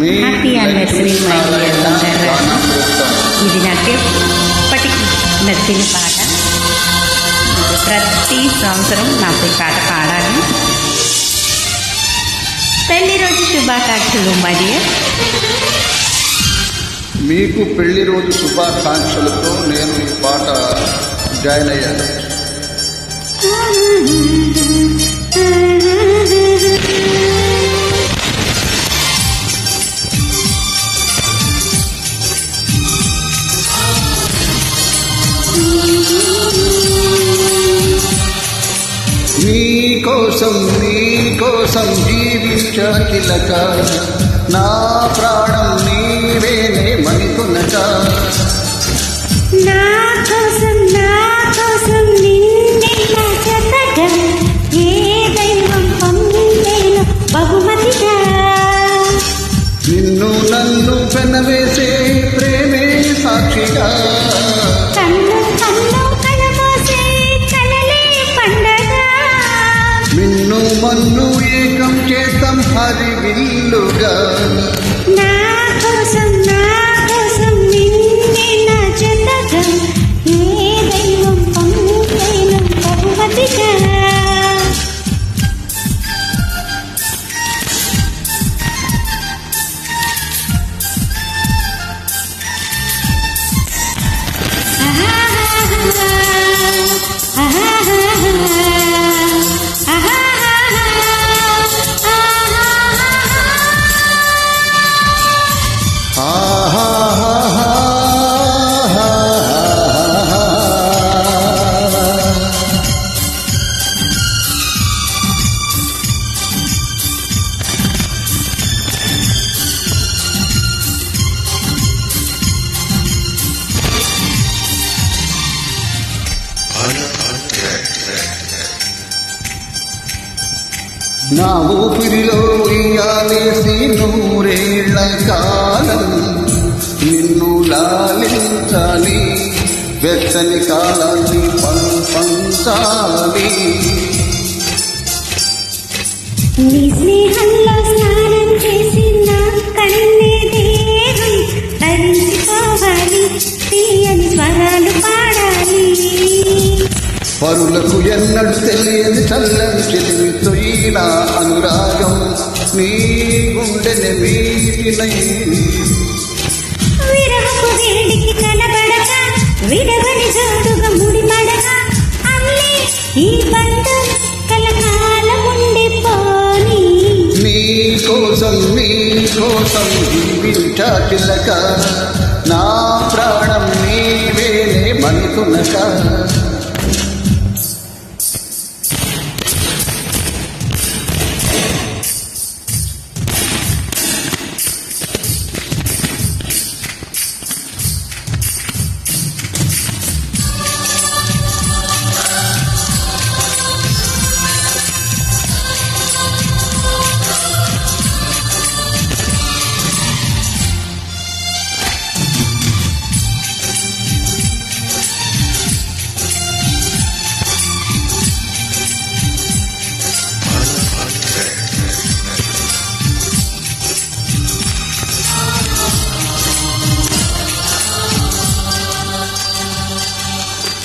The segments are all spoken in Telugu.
హ్యాపీ యానివర్సరీ మై డియర్ బంగారు. ఇది నాకు ఎప్పటికీ నచ్చిన పాట. ప్రతి సంవత్సరం నాకు ఈ పాట పాడాలి. పెళ్లి రోజు శుభాకాంక్షలు మై డియర్. మీకు పెళ్లి రోజు శుభాకాంక్షలతో నేను ఈ పాట జాయిన్ అయ్యాను. నీకోసం జీవించకిలక నా ప్రాణం నీవేనే మణికునక. నా కోసం నిన్నే జతగా ఏ దైవం పొందేను బహుమతిగా. నిన్ను నన్ను పెనవేసే ప్రేమే సాక్షిగా. కన్ను కలబోసే కలలే పండగ. నిన్ను మన్ను ఏకం చేతం హరివిల్లుగా. నా కోసం నిన్నే నా జతగా ఏ దైవం పొందేను బహుమతిగా. నా ఊపిరిలో ఉయ్యాలేసి నూరేళ్ల కాలం నిన్ను లాలించాలి. వెచ్చని కాలాన్ని పంచాలి. నీ స్నేహంలో స్నానం చేసి నా కన్నే దేహం తరించుకోవాలి. తీయని స్వరాలు పాడాలి. పరులకు ఎన్నడు తెలియని చల్లని చెలిమితో ఈనా అనురాగం నీ గుండెని మీటినై. విరహపు వేడికి కనబడక విడవని జోడుగా ముడిపడక అన్నీ ఈ బంధం కలకాలం ఉండిపోని. నీకోసం జీవించకిలక నా ప్రాణం నీవేనే మణికునక.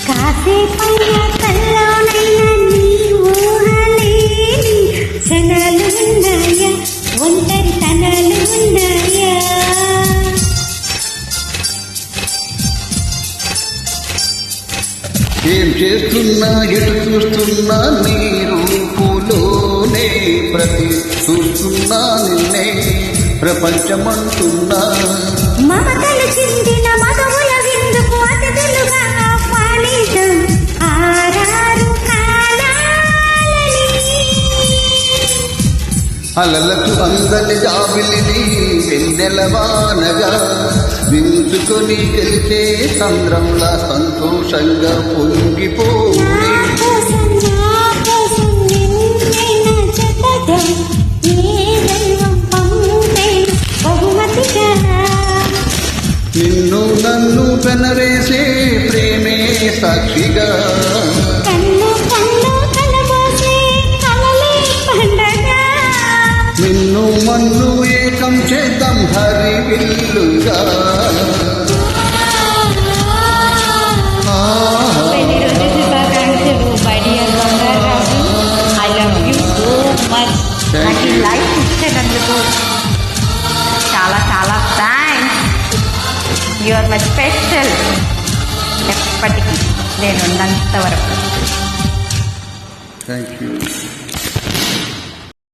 కాసేపైనా కల్లోనైనా నీ ఊహలేని క్షణాలు ఉన్నాయా, ఒంటరితనాలు ఉన్నాయా. ఏం చేస్తున్నా ఎటు చూస్తున్నా నీ రూపులోనే చూస్తున్నా నిన్నే ప్రపంచమంటున్నా. మమతలు చిందిన మగవుల విందుకు అతిథులుగా ఆహ్వానించం ఆరారు కాలాలని. అలలకు అందని జాబిలిని వెన్నెలవానగా వించుకొని గెలిచే సంద్రంలా సంతోషంగా పొంగిపోయి. నిన్ను నన్ను పెనవేసే ప్రేమే సాక్షిగా. నిన్ను మన్ను ఏకం చేద్దాం నిత్యం హరివిల్లుగా పెళ్లి రోజు శుభాకాంక్షలు my dear Bangaraju. I love you so much. నాకు ఈ లైఫ్ ఇచ్చినందుకు చాలా చాలా thanks. You are my special. ఎప్పటికీ నేను ఉన్నంత వరకు. Thank you.